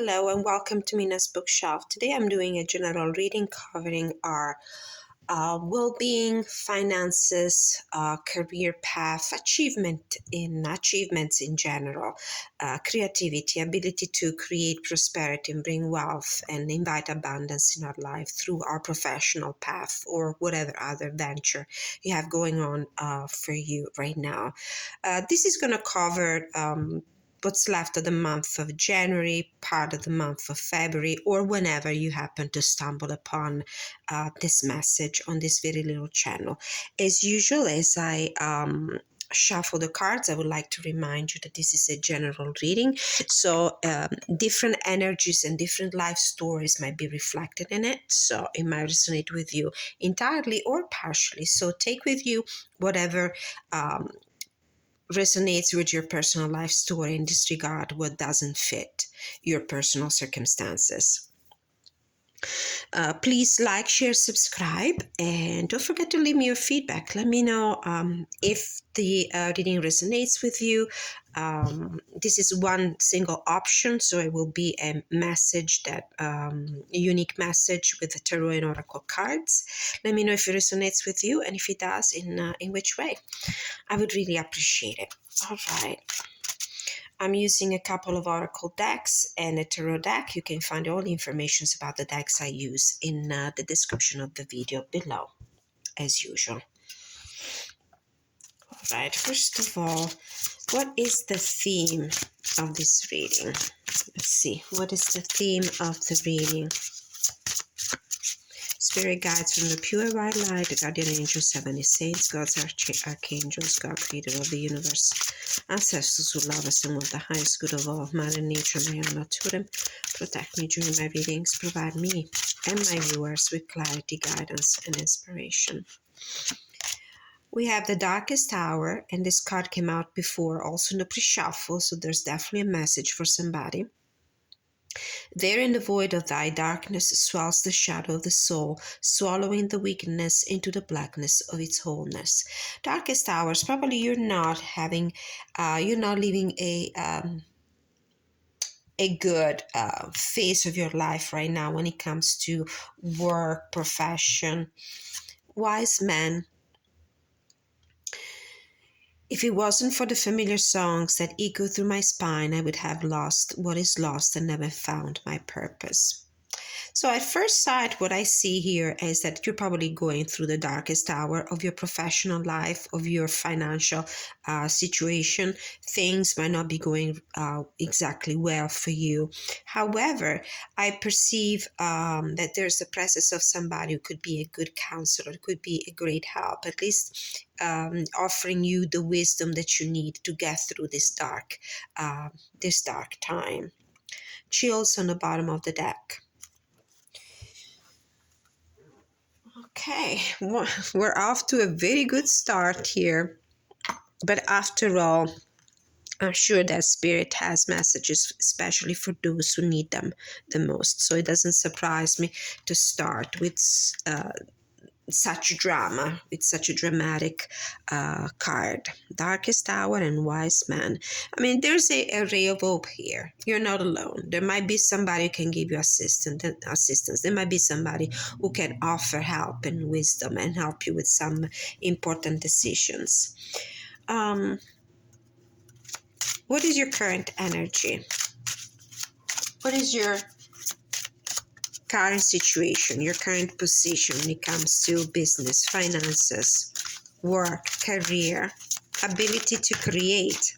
Hello and welcome to Mina's bookshelf. Today I'm doing a general reading covering our well-being, finances, career path, achievements in general, creativity, ability to create prosperity and bring wealth and invite abundance in our life through our professional path or whatever other venture you have going on for you right now. This is going to cover what's left of the month of January, part of the month of February, or whenever you happen to stumble upon this message on this very little channel. As usual, as I shuffle the cards, I would like to remind you that this is a general reading, so different energies and different life stories might be reflected in it, so it might resonate with you entirely or partially. So take with you whatever resonates with your personal life story and disregard what doesn't fit your personal circumstances. Please like, share, subscribe, and don't forget to leave me your feedback. Let me know if the reading resonates with you. This is one single option, so it will be a message a unique message with the tarot and oracle cards. Let me know if it resonates with you, and if it does, in which way. I would really appreciate it. All right. I'm using a couple of oracle decks and a tarot deck. You can find all the information about the decks I use in the description of the video below, as usual. All right, first of all, what is the theme of this reading? Let's see, what is the theme of the reading? Spirit guides from the pure white light, the guardian angels, heavenly saints, God's archangels, God creator of the universe, ancestors who love us and want the highest good of all, Mother Nature, my own Naturam, protect me during my readings, provide me and my viewers with clarity, guidance, and inspiration. We have the Darkest Hour, and this card came out before, also in the pre-shuffle, so there's definitely a message for somebody. There in the void of thy darkness swells the shadow of the soul, swallowing the weakness into the blackness of its wholeness. Darkest hours, probably you're not living a good phase of your life right now when it comes to work, profession. Wise man, if it wasn't for the familiar songs that echo through my spine, I would have lost what is lost and never found my purpose. So at first sight, what I see here is that you're probably going through the darkest hour of your professional life, of your financial situation. Things might not be going exactly well for you. However, I perceive that there's the presence of somebody who could be a good counselor, could be a great help, at least offering you the wisdom that you need to get through this dark time. Chills on the bottom of the deck. Okay, we're off to a very good start here. But after all, I'm sure that Spirit has messages, especially for those who need them the most. So it doesn't surprise me to start with such drama, with such a dramatic card. Darkest Hour and Wise Man. I mean, there's a ray of hope here. You're not alone. There might be somebody who can give you assistance. There might be somebody who can offer help and wisdom and help you with some important decisions. What is your current energy? What is your current situation, your current position when it comes to business, finances, work, career, ability to create?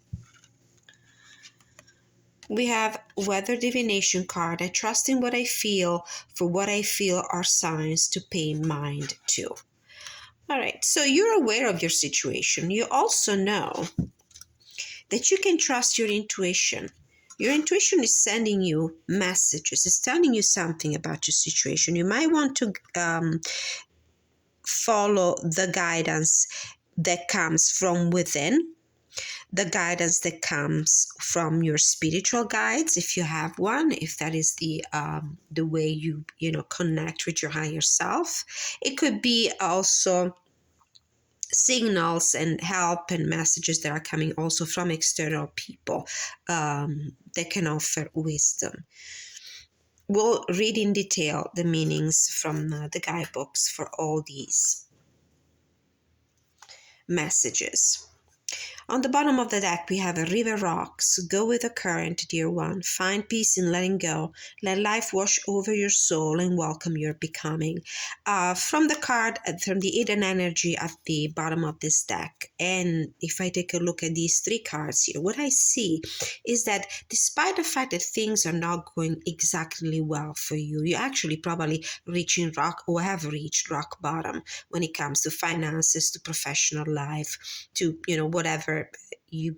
We have Weather Divination card. I trust in what I feel, for what I feel are signs to pay mind to. All right, so you're aware of your situation. You also know that you can trust your intuition. Your intuition is sending you messages. It's telling you something about your situation. You might want to follow the guidance that comes from within, the guidance that comes from your spiritual guides, if you have one, if that is the way you connect with your higher self. It could be also signals and help and messages that are coming also from external people that can offer wisdom. we'll read in detail the meanings from the guidebooks for all these messages. On the bottom of the deck, we have a river rocks. Go with the current, dear one. Find peace in letting go. Let life wash over your soul and welcome your becoming. From the card, from the hidden energy at the bottom of this deck, and if I take a look at these three cards here, what I see is that despite the fact that things are not going exactly well for you, you're actually probably reaching rock or have reached rock bottom when it comes to finances, to professional life, to whatever you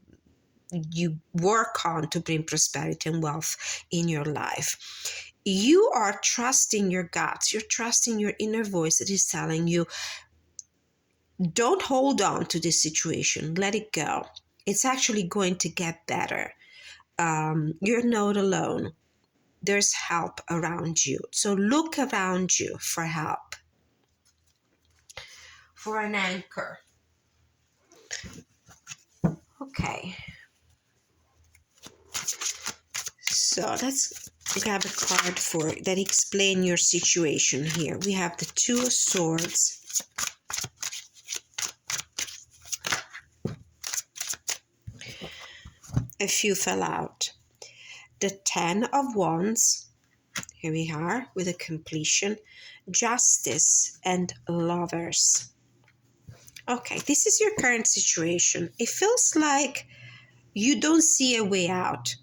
work on to bring prosperity and wealth in your life. You are trusting your guts, you're trusting your inner voice that is telling you, don't hold on to this situation, let it go. It's actually going to get better. You're not alone. There's help around you. So look around you for help, for an anchor. Okay. So let's grab a card that explain your situation here. We have the Two of Swords, a few fell out. The Ten of Wands, here we are with a completion, Justice, and Lovers. Okay, this is your current situation. It feels like you don't see a way out.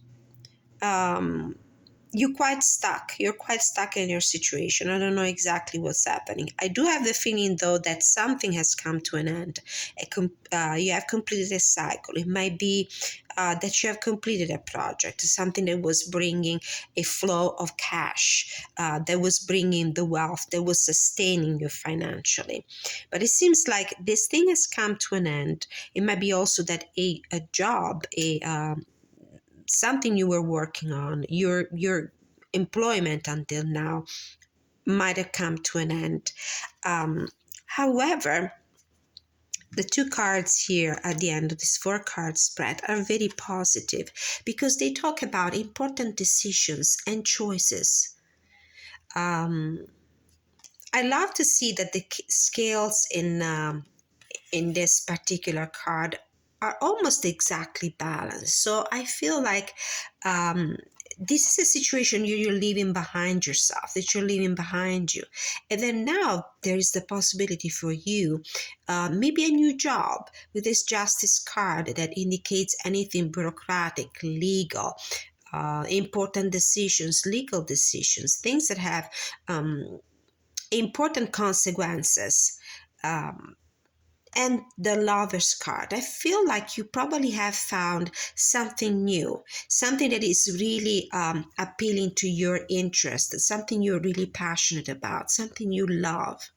You're quite stuck. You're quite stuck in your situation. I don't know exactly what's happening. I do have the feeling, though, that something has come to an end. You have completed a cycle. It might be that you have completed a project, something that was bringing a flow of cash, that was bringing the wealth, that was sustaining you financially. But it seems like this thing has come to an end. It might be also that a job, something you were working on, your employment until now might have come to an end. However, the two cards here at the end of this 4-card spread are very positive because they talk about important decisions and choices. I love to see that the scales in this particular card are almost exactly balanced. So I feel like this is a situation you're leaving behind yourself, that you're leaving behind you. And then now there is the possibility for you, maybe a new job with this Justice card that indicates anything bureaucratic, legal, important decisions, legal decisions, things that have important consequences. And the Lover's card. I feel like you probably have found something new, something that is really appealing to your interest, something you're really passionate about, something you love.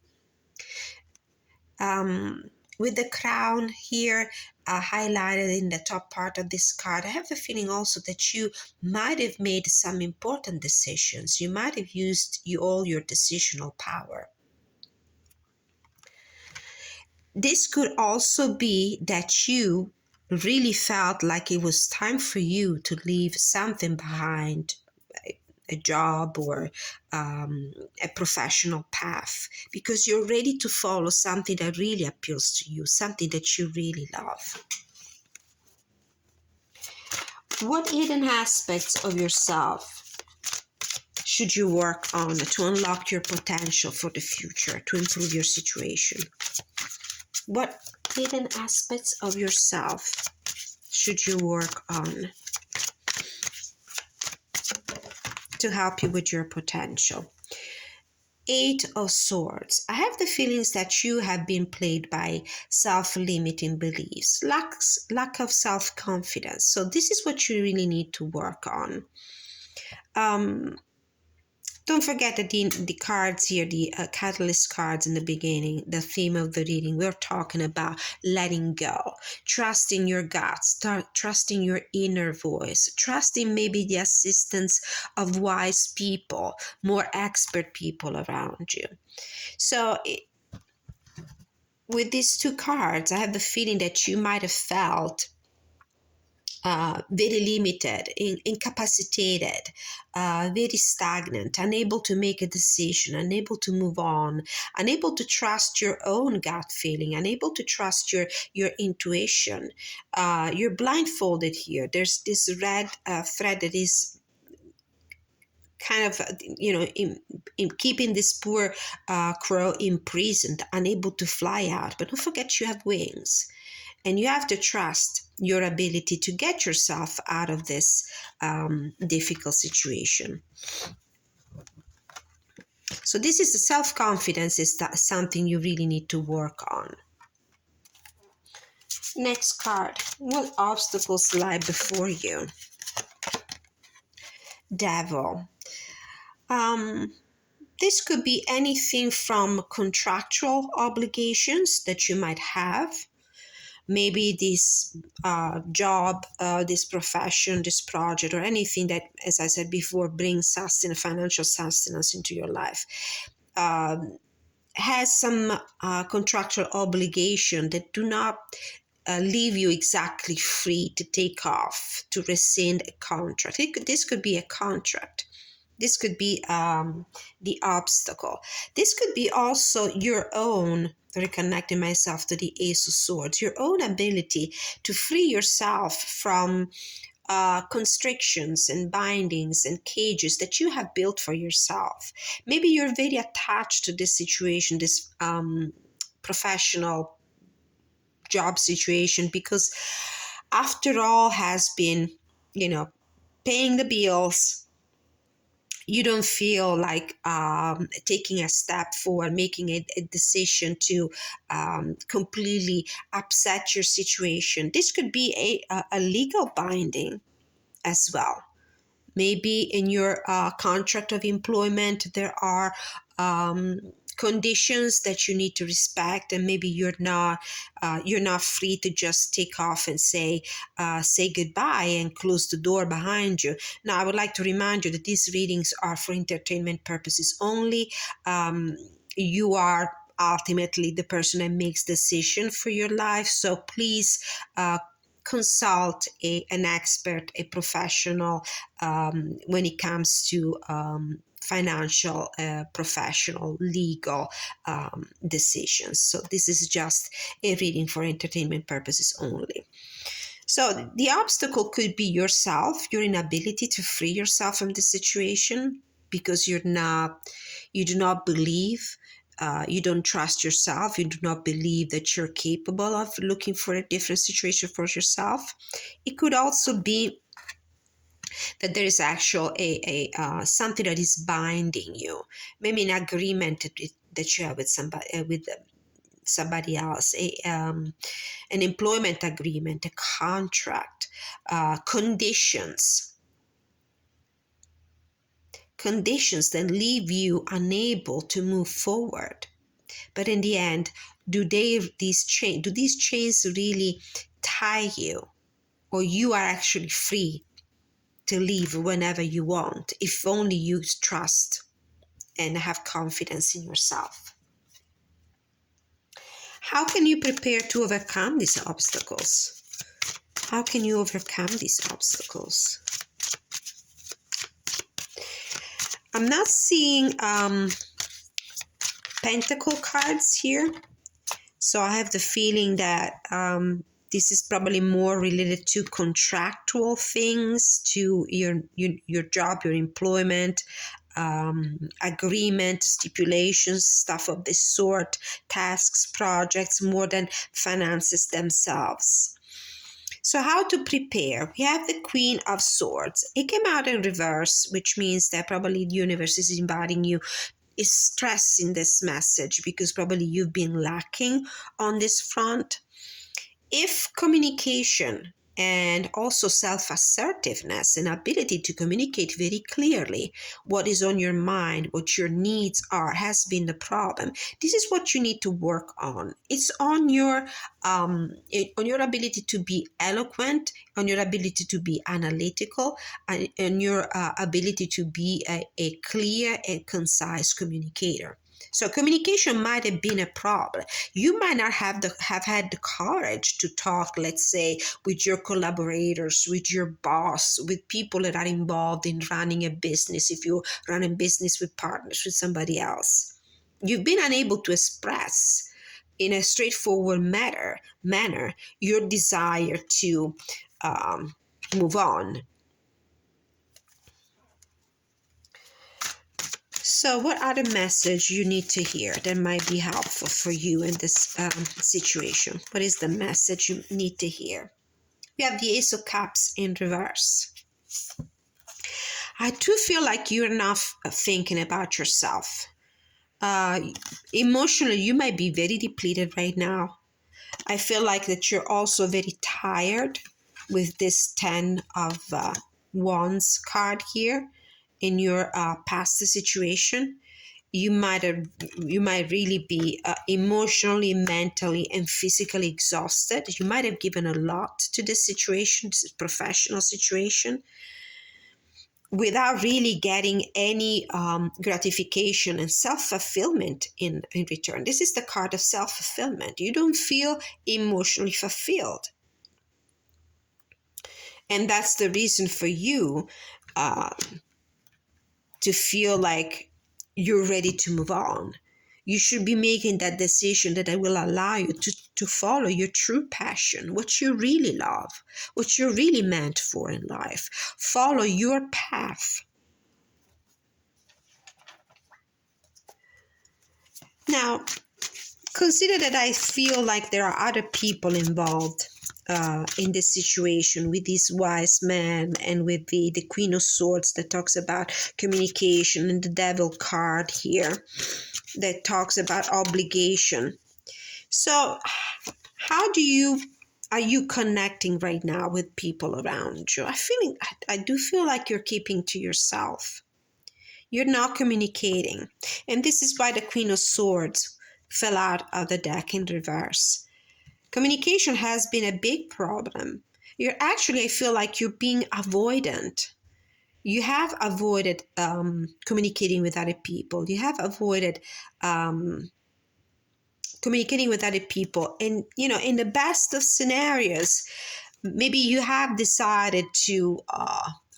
With the crown here highlighted in the top part of this card, I have the feeling also that you might have made some important decisions. You might have used all your decisional power. This could also be that you really felt like it was time for you to leave something behind, a job or a professional path, because you're ready to follow something that really appeals to you, something that you really love. What hidden aspects of yourself should you work on to unlock your potential for the future, to improve your situation? What hidden aspects of yourself should you work on to help you with your potential? 8 of Swords. I have the feelings that you have been plagued by self-limiting beliefs, lack of self-confidence. So this is what you really need to work on. Don't forget that the cards here, the catalyst cards in the beginning, the theme of the reading, we're talking about letting go, trusting your guts, trusting your inner voice, trusting maybe the assistance of wise people, more expert people around you. So with these two cards, I have the feeling that you might have felt very limited, incapacitated, very stagnant, unable to make a decision, unable to move on, unable to trust your own gut feeling, unable to trust your intuition. You're blindfolded here. There's this red thread that is kind of, in keeping this poor crow imprisoned, unable to fly out. But don't forget, you have wings, and you have to trust your ability to get yourself out of this difficult situation. So this is the self-confidence is that something you really need to work on. Next card. What obstacles lie before you? Devil. This could be anything from contractual obligations that you might have. Maybe this job, this profession, this project, or anything that, as I said before, brings sustenance, financial sustenance into your life, has some contractual obligation that do not leave you exactly free to take off, to rescind a contract. This could be a contract. This could be the obstacle. This could be also your own, reconnecting myself to the Ace of Swords, your own ability to free yourself from constrictions and bindings and cages that you have built for yourself. Maybe you're very attached to this situation, this professional job situation, because after all has been, paying the bills. You don't feel like taking a step forward, making a decision to completely upset your situation. This could be a legal binding as well. Maybe in your contract of employment, there are conditions that you need to respect, and maybe you're not free to just take off and say goodbye and close the door behind you. Now, I would like to remind you that these readings are for entertainment purposes only. You are ultimately the person that makes decision for your life, so please consult an expert, a professional, when it comes to financial, professional, legal decisions. So this is just a reading for entertainment purposes only. So the obstacle could be yourself, your inability to free yourself from the situation because you do not believe, you don't trust yourself, you do not believe that you're capable of looking for a different situation for yourself. It could also be that there is actually something that is binding you, maybe an agreement that you have with somebody else, an employment agreement, a contract, conditions that leave you unable to move forward. But in the end, do these chains really tie you, or you are actually free to leave whenever you want, if only you trust and have confidence in yourself? How can you prepare to overcome these obstacles? How can you overcome these obstacles? I'm not seeing pentacle cards here, so I have the feeling that this is probably more related to contractual things, to your job, your employment, agreement, stipulations, stuff of this sort, tasks, projects, more than finances themselves. So how to prepare? We have the Queen of Swords. It came out in reverse, which means that probably the universe is inviting you, is stressing this message because probably you've been lacking on this front. If communication and also self-assertiveness and ability to communicate very clearly what is on your mind, what your needs are, has been the problem, this is what you need to work on. It's on your ability to be eloquent, on your ability to be analytical, and your ability to be a clear and concise communicator. So communication might have been a problem. You might not have had the courage to talk, let's say, with your collaborators, with your boss, with people that are involved in running a business. If you run a business with partners, with somebody else, you've been unable to express in a straightforward manner your desire to move on. So, what other message you need to hear that might be helpful for you in this situation? What is the message you need to hear? We have the Ace of Cups in reverse. I do feel like you're not thinking about yourself. Emotionally, you might be very depleted right now. I feel like that you're also very tired with this 10 of Wands card here in your past situation. You might really be emotionally, mentally, and physically exhausted. You might have given a lot to this situation, this professional situation, without really getting any gratification and self-fulfillment in return. This is the card of self-fulfillment. You don't feel emotionally fulfilled. And that's the reason for you to feel like you're ready to move on. You should be making that decision that will allow you to follow your true passion, what you really love, what you're really meant for in life. Follow your path. Now, consider that I feel like there are other people involved in this situation with this wise man and with the Queen of Swords that talks about communication, and the Devil card here that talks about obligation. So how are you connecting right now with people around you? I do feel like you're keeping to yourself. You're not communicating. And this is why the Queen of Swords fell out of the deck in reverse. Communication has been a big problem. I feel like you're being avoidant. You have avoided communicating with other people. You have avoided communicating with other people. And, in the best of scenarios, maybe you have decided to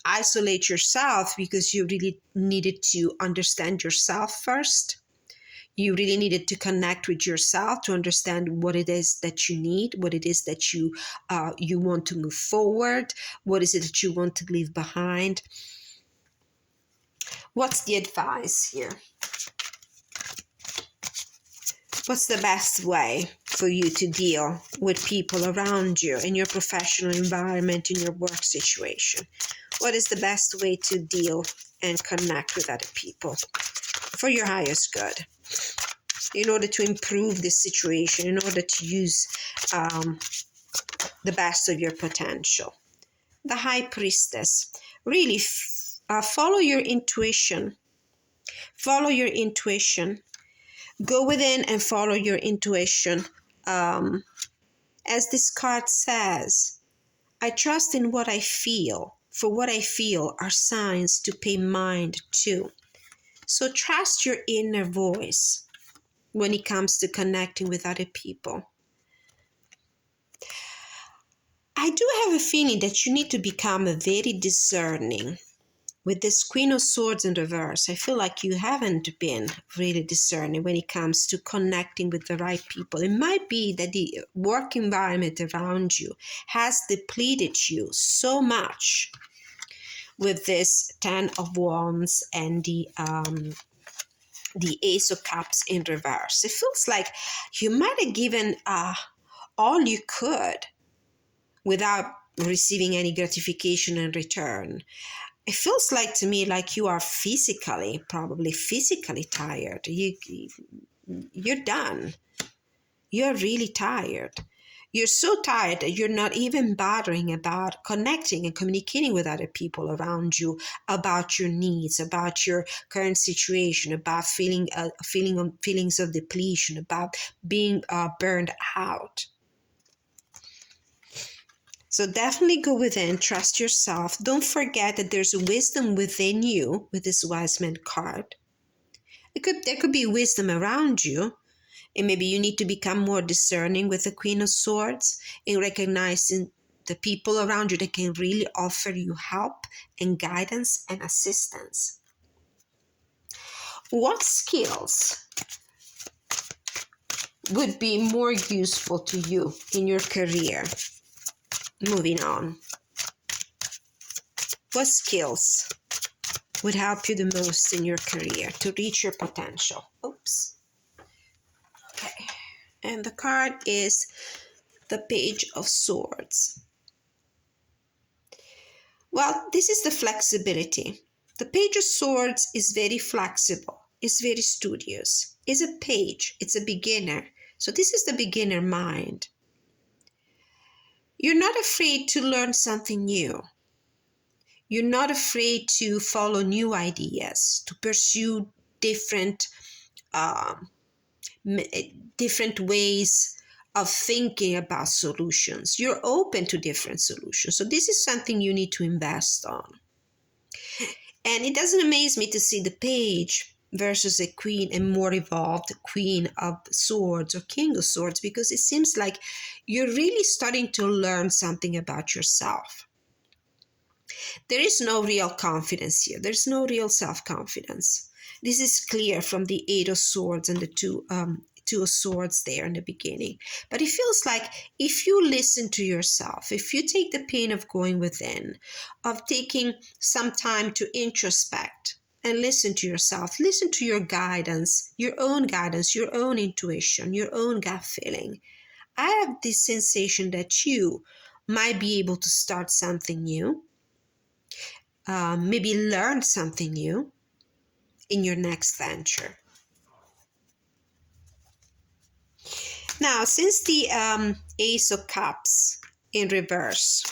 isolate yourself because you really needed to understand yourself first. You really needed to connect with yourself to understand what it is that you need, what it is that you want to move forward, what is it that you want to leave behind. What's the advice here? What's the best way for you to deal with people around you in your professional environment, in your work situation? What is the best way to deal and connect with other people for your highest good, in order to improve this situation, in order to use the best of your potential? The High Priestess. Really follow your intuition. Follow your intuition. Go within and follow your intuition. As this card says, I trust in what I feel, for what I feel are signs to pay mind to. So trust your inner voice when it comes to connecting with other people. I do have a feeling that you need to become very discerning. With this Queen of Swords in reverse, I feel like you haven't been really discerning when it comes to connecting with the right people. It might be that the work environment around you has depleted you so much with this 10 of Wands and the Ace of Cups in reverse. It feels like you might have given all you could without receiving any gratification in return. It feels like to me like you are probably physically tired. You're done. You're really tired. You're so tired that you're not even bothering about connecting and communicating with other people around you about your needs, about your current situation, about feelings of depletion, about being burned out. So definitely go within, trust yourself. Don't forget that there's wisdom within you with this Wise Man card. There could be wisdom around you, and maybe you need to become more discerning with the Queen of Swords in recognizing the people around you that can really offer you help and guidance and assistance. What skills would be more useful to you in your career? Moving on. What skills would help you the most in your career to reach your potential? Oops. Okay. And the card is the Page of Swords. Well, this is the flexibility. The Page of Swords is very flexible. It's very studious. It's a page. It's a beginner. So this is the beginner mind. You're not afraid to learn something new. You're not afraid to follow new ideas, to pursue different ways of thinking about solutions. You're open to different solutions. So this is something you need to invest on. And it doesn't amaze me to see the page versus a queen, a more evolved Queen of Swords or King of Swords, because it seems like you're really starting to learn something about yourself. There is no real confidence here. There's no real self-confidence. This is clear from the Eight of Swords and the Two of Swords there in the beginning. But it feels like if you listen to yourself, if you take the pain of going within, of taking some time to introspect and listen to yourself, listen to your guidance, your own intuition, your own gut feeling, I have this sensation that you might be able to start something new, maybe learn something new in your next venture. Now, since the Ace of Cups in reverse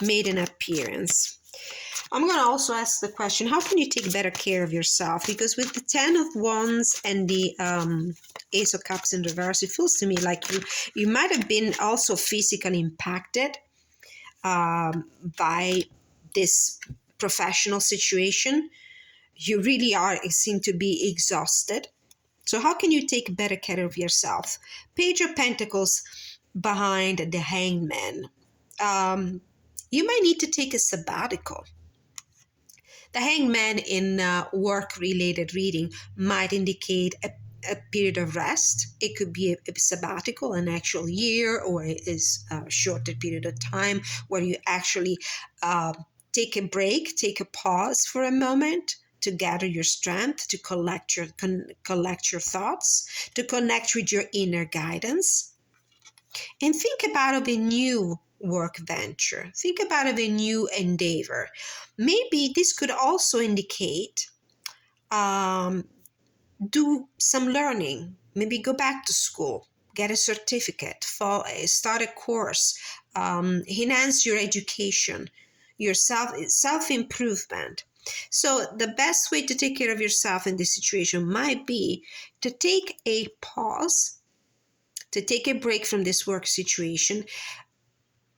made an appearance, I'm going to also ask the question, how can you take better care of yourself? Because with the 10 of Wands and the Ace of Cups in reverse, it feels to me like you might have been also physically impacted by this professional situation. You really seem to be exhausted. So how can you take better care of yourself? Page of Pentacles behind the Hangman. You might need to take a sabbatical. The Hangman in work-related reading might indicate a period of rest. It could be a sabbatical, an actual year, or is a shorter period of time where you actually take a break, take a pause for a moment to gather your strength, to collect your thoughts, to connect with your inner guidance, and think about a new work venture. Think about a new endeavor. Maybe this could also indicate do some learning. Maybe go back to school, get a certificate, start a course, enhance your education, your self-improvement. So the best way to take care of yourself in this situation might be to take a pause, to take a break from this work situation.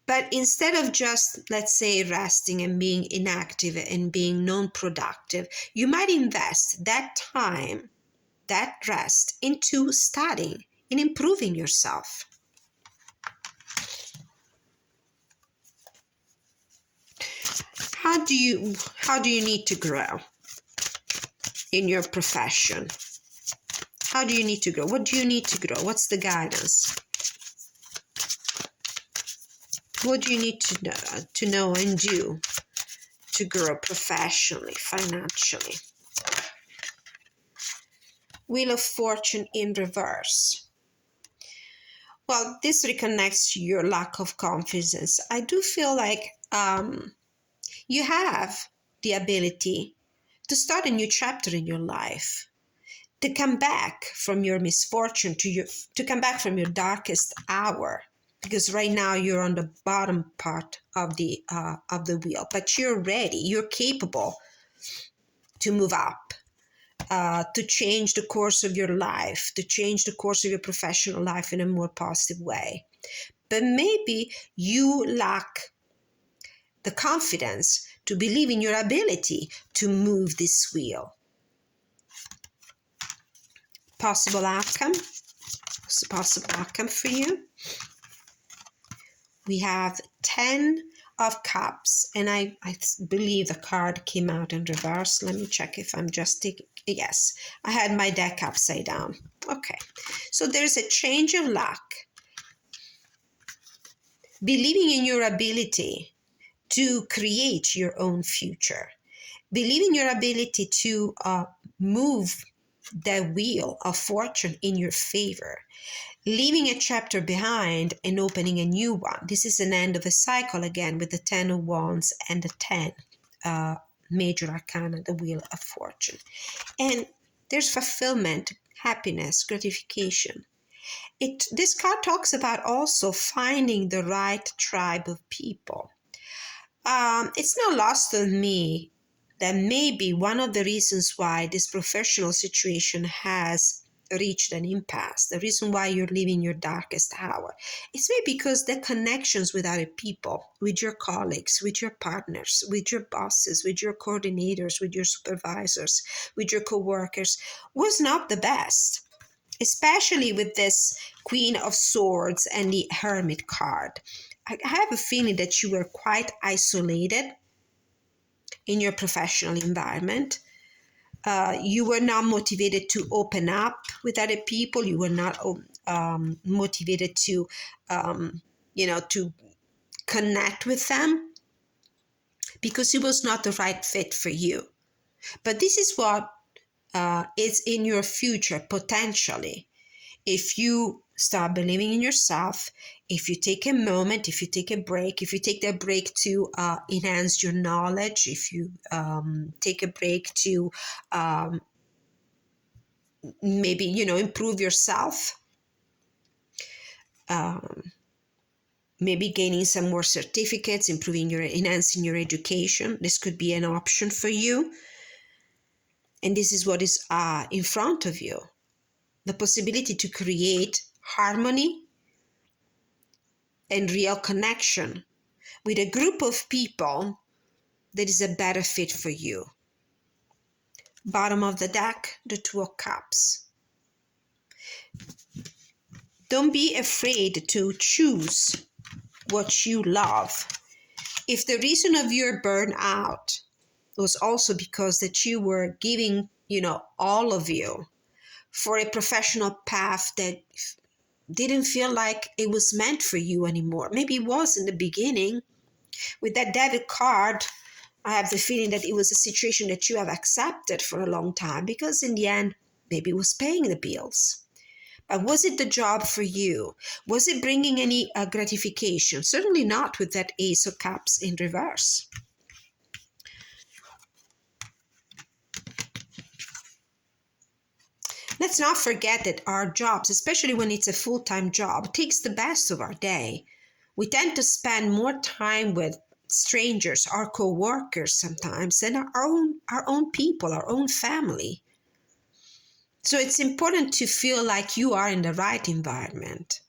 But instead of just, let's say, resting and being inactive and being non-productive, you might invest that time, that rest, into studying and improving yourself. How do you need to grow in your profession? How do you need to grow? What do you need to grow? What's the guidance? What do you need to know and do to grow professionally, financially? Wheel of Fortune in reverse. Well, this reconnects to your lack of confidence. I do feel like you have the ability to start a new chapter in your life, to come back from your misfortune, to come back from your darkest hour. Because right now you're on the bottom part of the wheel, but you're ready, you're capable to move up, to change the course of your life, to change the course of your professional life in a more positive way. But maybe you lack the confidence to believe in your ability to move this wheel. possible outcome. What's the possible outcome for you? We have 10 of Cups, and I believe the card came out in reverse. Let me check if I'm just taking, yes, I had my deck upside down. Okay, so there's a change of luck. Believing in your ability to create your own future. Believe in your ability to move the wheel of fortune in your favor. Leaving a chapter behind and opening a new one. This is an end of a cycle again with the 10 of Wands and the 10 major arcana, the Wheel of Fortune. And there's fulfillment, happiness, gratification. This card talks about also finding the right tribe of people. It's not lost on me that maybe one of the reasons why this professional situation has reached an impasse, the reason why you're living your darkest hour, is maybe because the connections with other people, with your colleagues, with your partners, with your bosses, with your coordinators, with your supervisors, with your co-workers, was not the best. Especially with this Queen of Swords and the Hermit card. I have a feeling that you were quite isolated in your professional environment. You were not motivated to open up with other people. You were not motivated to, to connect with them because it was not the right fit for you. But this is what is in your future potentially. If you start believing in yourself, if you take a moment, if you take a break, if you take that break to enhance your knowledge, if you take a break to maybe, improve yourself, maybe gaining some more certificates, enhancing your education, this could be an option for you. And this is what is in front of you. The possibility to create harmony and real connection with a group of people that is a better fit for you. Bottom of the deck, the Two of Cups. Don't be afraid to choose what you love. If the reason of your burnout was also because that you were giving, all of you for a professional path that didn't feel like it was meant for you anymore. Maybe it was in the beginning. With that Devil card, I have the feeling that it was a situation that you have accepted for a long time because in the end, maybe it was paying the bills. But was it the job for you? Was it bringing any gratification? Certainly not with that Ace of Cups in reverse. Let's not forget that our jobs, especially when it's a full-time job, takes the best of our day. We tend to spend more time with strangers, our co-workers sometimes, than our own people, our own family. So it's important to feel like you are in the right environment.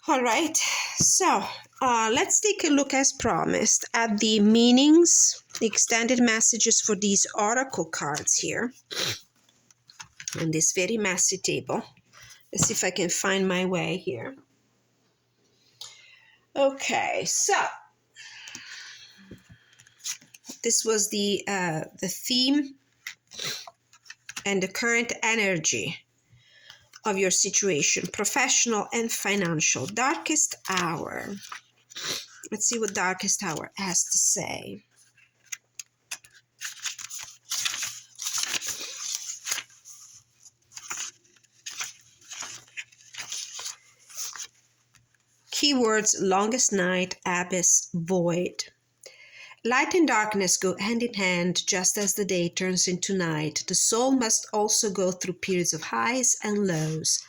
All right, so let's take a look as promised at the meanings, the extended messages for these oracle cards here on this very messy table. Let's see if I can find my way here. Okay, so this was the theme and the current energy of your situation, professional and financial. Darkest hour. Let's see what darkest hour has to say. Keywords: longest night, abyss, void. Light and darkness go hand in hand. Just as the day turns into night, the soul must also go through periods of highs and lows.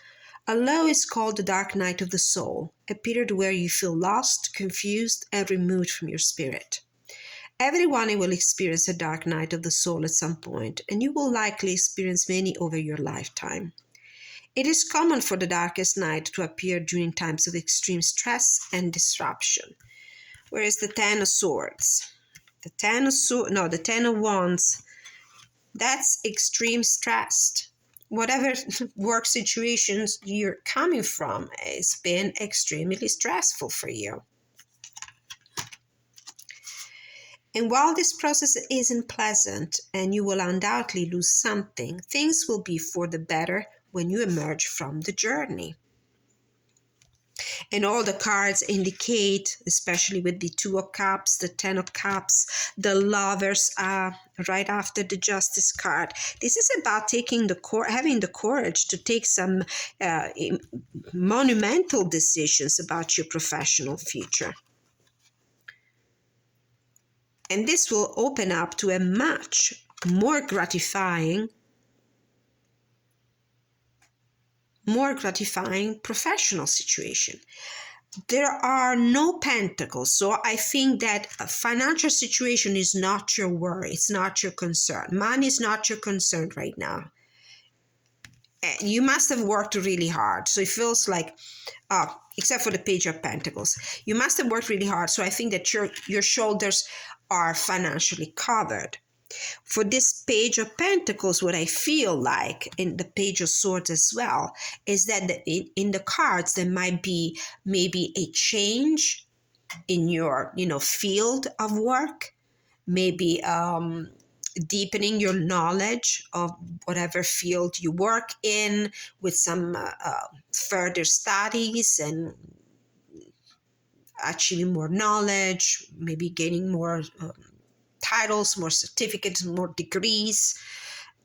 A low is called the dark night of the soul, a period where you feel lost, confused, and removed from your spirit. Everyone will experience a dark night of the soul at some point, and you will likely experience many over your lifetime. It is common for the darkest night to appear during times of extreme stress and disruption. Where is the Ten of Swords? The Ten of Wands That's extreme stress. Whatever work situations you're coming from, it's been extremely stressful for you. And while this process isn't pleasant and you will undoubtedly lose something, things will be for the better when you emerge from the journey. And all the cards indicate, especially with the Two of Cups, the Ten of Cups, the Lovers right after the Justice card. This is about taking having the courage to take some monumental decisions about your professional future. And this will open up to a much more gratifying professional situation. There are no pentacles, so I think that a financial situation is not your worry. It's not your concern. Money is not your concern right now. You must have worked really hard, so it feels like, except for the Page of Pentacles, you must have worked really hard. So I think that your shoulders are financially covered. For this Page of Pentacles, what I feel like, in the Page of Swords as well, is that in the cards, there might be maybe a change in your, field of work, maybe deepening your knowledge of whatever field you work in with some further studies and achieving more knowledge, maybe gaining more titles, more certificates, more degrees.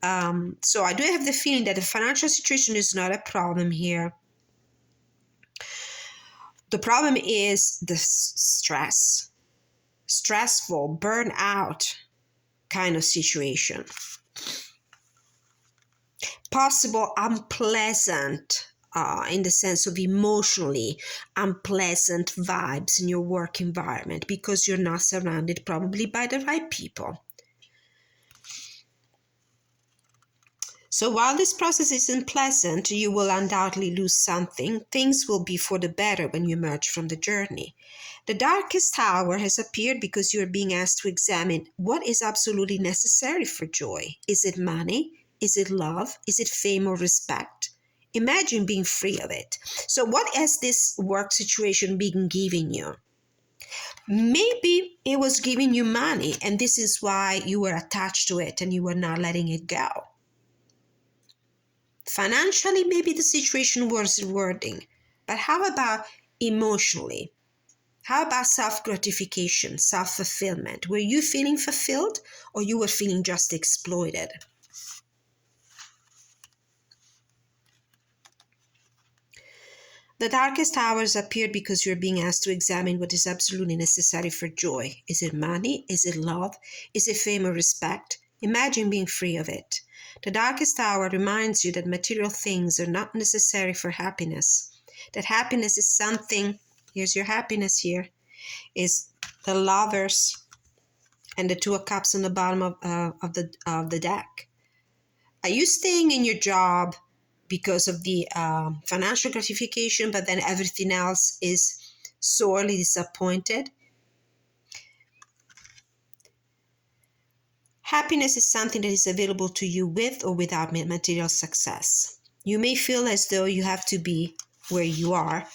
So I do have the feeling that the financial situation is not a problem here. The problem is the stressful, burnout kind of situation. Possible unpleasant, in the sense of emotionally unpleasant vibes in your work environment because you're not surrounded probably by the right people. So while this process isn't pleasant, you will undoubtedly lose something. Things will be for the better when you emerge from the journey. The Darkest Tower has appeared because you are being asked to examine what is absolutely necessary for joy. Is it money? Is it love? Is it fame or respect? Imagine being free of it. So what has this work situation been giving you? Maybe it was giving you money, and this is why you were attached to it and you were not letting it go. Financially, maybe the situation was rewarding, but how about emotionally? How about self-gratification, self-fulfillment? Were you feeling fulfilled or you were feeling just exploited? The Darkest Hours appeared because you're being asked to examine what is absolutely necessary for joy. Is it money? Is it love? Is it fame or respect? Imagine being free of it. The Darkest Hour reminds you that material things are not necessary for happiness. That happiness is something, here's your happiness here, is the Lovers and the Two of Cups on the bottom of the deck. Are you staying in your job because of the financial gratification, but then everything else is sorely disappointed? Happiness is something that is available to you with or without material success. You may feel as though you have to be where you are,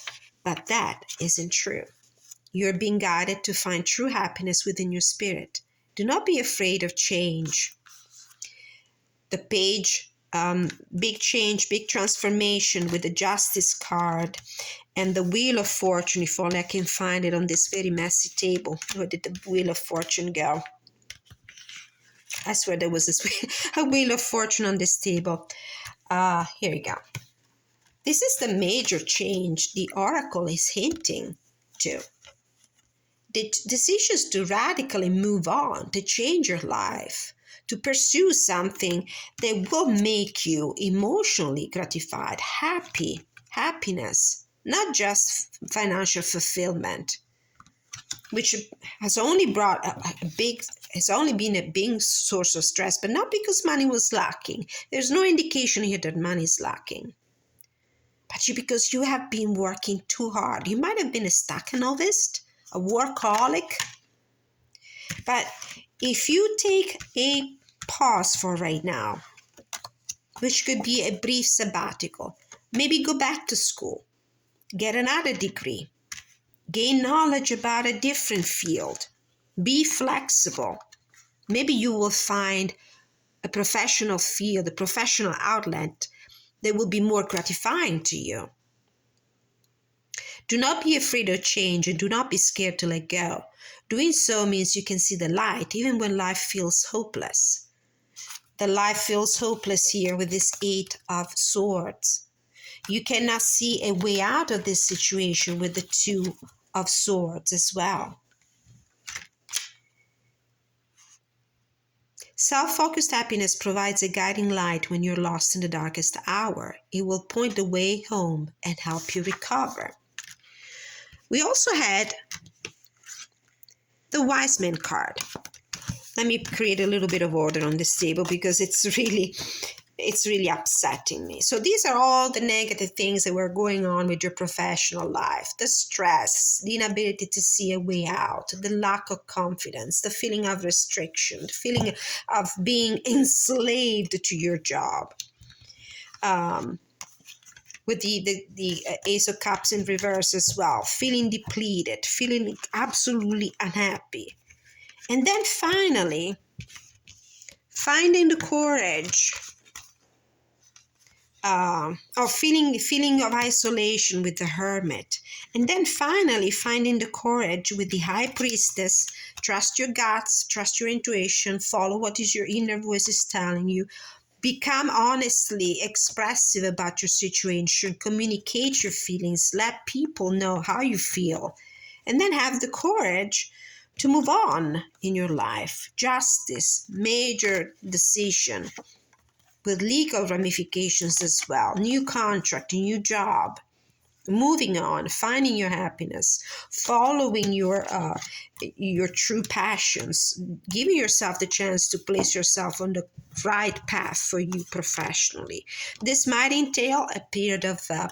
but that isn't true. You're being guided to find true happiness within your spirit. Do not be afraid of change. The Page, big change, big transformation with the Justice card and the Wheel of Fortune, if only I can find it on this very messy table. Where did the Wheel of Fortune go? I swear there was a Wheel of Fortune on this table. Here you go. This is the major change the Oracle is hinting to. The decisions to radically move on, to change your life, to pursue something that will make you emotionally gratified, happiness, not just financial fulfillment, which has only brought has only been a big source of stress, but not because money was lacking. There's no indication here that money is lacking. But because you have been working too hard. You might have been a staccanovist, a workaholic. But if you take a pause for right now, which could be a brief sabbatical. Maybe go back to school, get another degree, gain knowledge about a different field, be flexible. Maybe you will find a professional field, a professional outlet that will be more gratifying to you. Do not be afraid of change and do not be scared to let go. Doing so means you can see the light even when life feels hopeless. The life feels hopeless here with this Eight of Swords. You cannot see a way out of this situation with the Two of Swords as well. Self-focused happiness provides a guiding light when you're lost in the darkest hour. It will point the way home and help you recover. We also had the Wise Man card. Let me create a little bit of order on this table because it's really upsetting me. So these are all the negative things that were going on with your professional life. The stress, the inability to see a way out, the lack of confidence, the feeling of restriction, the feeling of being enslaved to your job. With the Ace of Cups in reverse as well, feeling depleted, feeling absolutely unhappy. And then finally, finding the courage or feeling of isolation with the Hermit. And then finally, finding the courage with the High Priestess. Trust your guts, trust your intuition, follow what is your inner voice is telling you. Become honestly expressive about your situation, communicate your feelings, let people know how you feel, and then have the courage to move on in your life. Justice, major decision with legal ramifications as well, new contract, new job, moving on, finding your happiness, following your true passions, giving yourself the chance to place yourself on the right path for you professionally. This might entail a period of a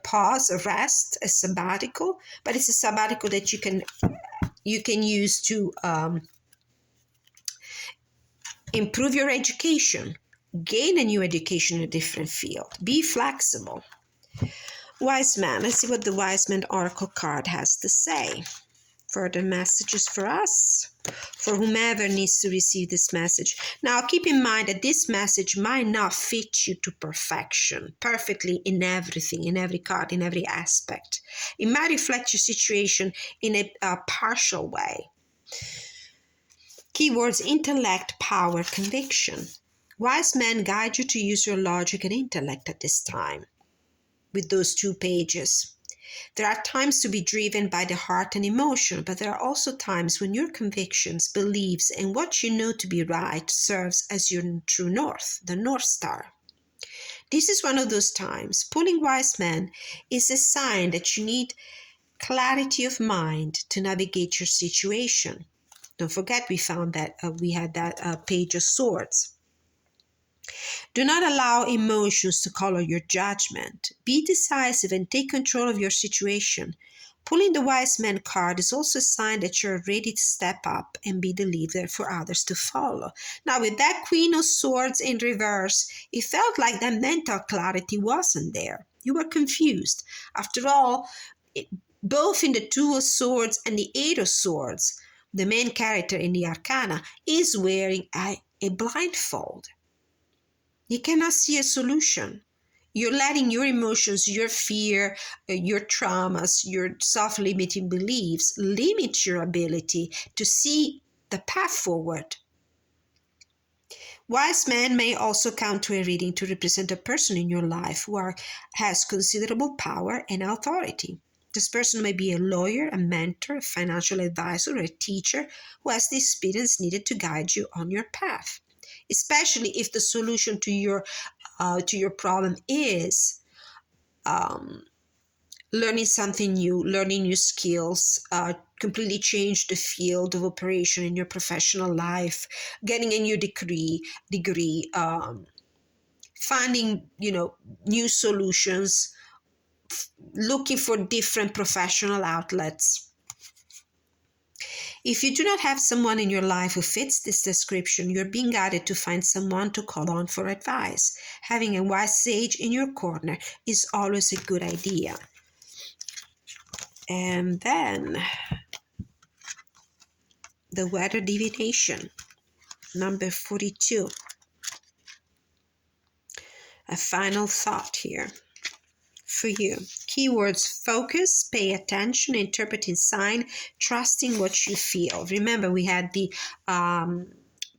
pause, a rest, a sabbatical, but it's a sabbatical that you can use to improve your education, gain a new education in a different field, be flexible. Wise Man. Let's see what the Wise Man Oracle card has to say. Further messages for us, for whomever needs to receive this message. Now, keep in mind that this message might not fit you to perfection, perfectly in everything, in every card, in every aspect. It might reflect your situation in a partial way. Keywords: intellect, power, conviction. Wise men guide you to use your logic and intellect at this time. With those two pages, there are times to be driven by the heart and emotion, but there are also times when your convictions, beliefs, and what you know to be right serves as your true north, the North Star. This is one of those times. Pulling Wise Man is a sign that you need clarity of mind to navigate your situation. Don't forget we had that Page of Swords. Do not allow emotions to color your judgment. Be decisive and take control of your situation. Pulling the Wise Man card is also a sign that you're ready to step up and be the leader for others to follow. Now, with that Queen of Swords in reverse, it felt like that mental clarity wasn't there. You were confused. After all, both in the Two of Swords and the Eight of Swords, the main character in the Arcana is wearing a blindfold. You cannot see a solution. You're letting your emotions, your fear, your traumas, your self-limiting beliefs limit your ability to see the path forward. Wise man may also come to a reading to represent a person in your life who has considerable power and authority. This person may be a lawyer, a mentor, a financial advisor, or a teacher who has the experience needed to guide you on your path. Especially if the solution to your problem is learning something new, learning new skills, completely change the field of operation in your professional life, getting a new degree, finding new solutions, looking for different professional outlets. If you do not have someone in your life who fits this description, you're being guided to find someone to call on for advice. Having a wise sage in your corner is always a good idea. And then the weather divination, number 42. A final thought here for you. Keywords: focus, pay attention, interpreting sign, trusting what you feel. Remember, we had the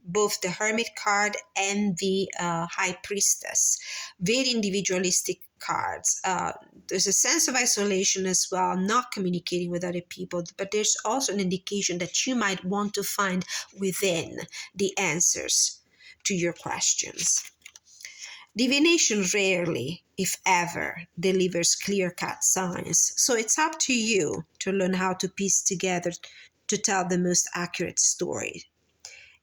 both the Hermit card and the High Priestess. Very individualistic cards. There's a sense of isolation as well, not communicating with other people, but there's also an indication that you might want to find within the answers to your questions. Divination rarely, if ever, delivers clear-cut signs, so it's up to you to learn how to piece together to tell the most accurate story.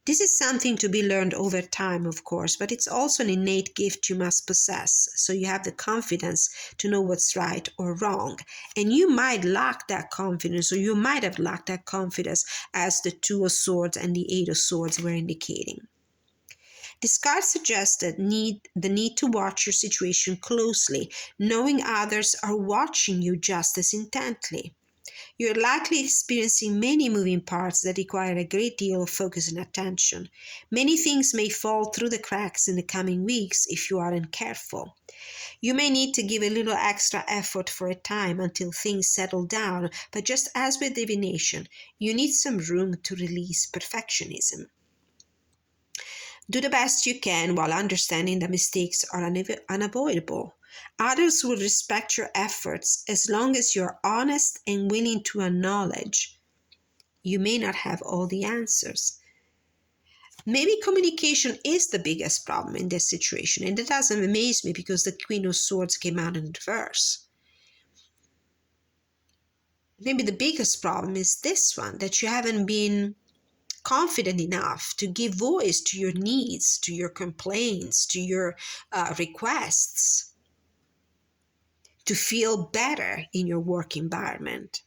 This is something to be learned over time, of course, but it's also an innate gift you must possess, so you have the confidence to know what's right or wrong. And you might lack that confidence, or you might have lacked that confidence, as the Two of Swords and the Eight of Swords were indicating. This card suggests the need to watch your situation closely, knowing others are watching you just as intently. You're likely experiencing many moving parts that require a great deal of focus and attention. Many things may fall through the cracks in the coming weeks if you aren't careful. You may need to give a little extra effort for a time until things settle down, but just as with divination, you need some room to release perfectionism. Do the best you can while understanding that mistakes are unavoidable. Others will respect your efforts as long as you're honest and willing to acknowledge you may not have all the answers. Maybe communication is the biggest problem in this situation, and it doesn't amaze me because the Queen of Swords came out in reverse. Maybe the biggest problem is this one, that you haven't been confident enough to give voice to your needs, to your complaints, to your requests, to feel better in your work environment.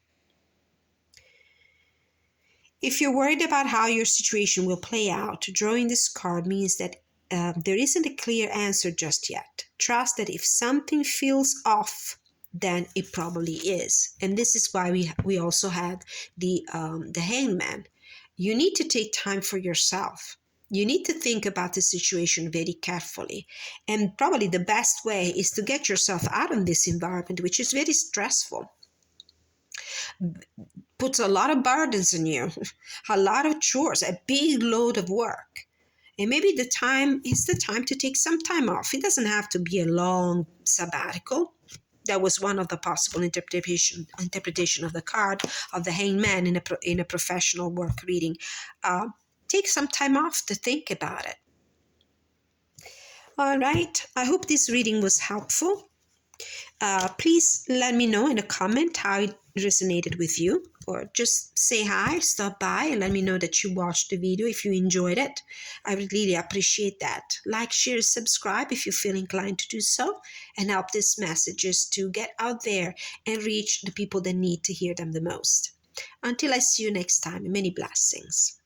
If you're worried about how your situation will play out, drawing this card means that there isn't a clear answer just yet. Trust that if something feels off, then it probably is. And this is why we also had the Hangman. You need to take time for yourself. You need to think about the situation very carefully. And probably the best way is to get yourself out of this environment, which is very stressful. Puts a lot of burdens on you, a lot of chores, a big load of work. And maybe the time is the time to take some time off. It doesn't have to be a long sabbatical. That was one of the possible interpretation of the card of the Hangman in a professional work reading. Take some time off to think about it. All right. I hope this reading was helpful. Please let me know in a comment how it resonated with you, or just say hi, stop by, and let me know that you watched the video if you enjoyed it. I would really appreciate that. Like, share, subscribe if you feel inclined to do so, and help these messages to get out there and reach the people that need to hear them the most. Until I see you next time, many blessings.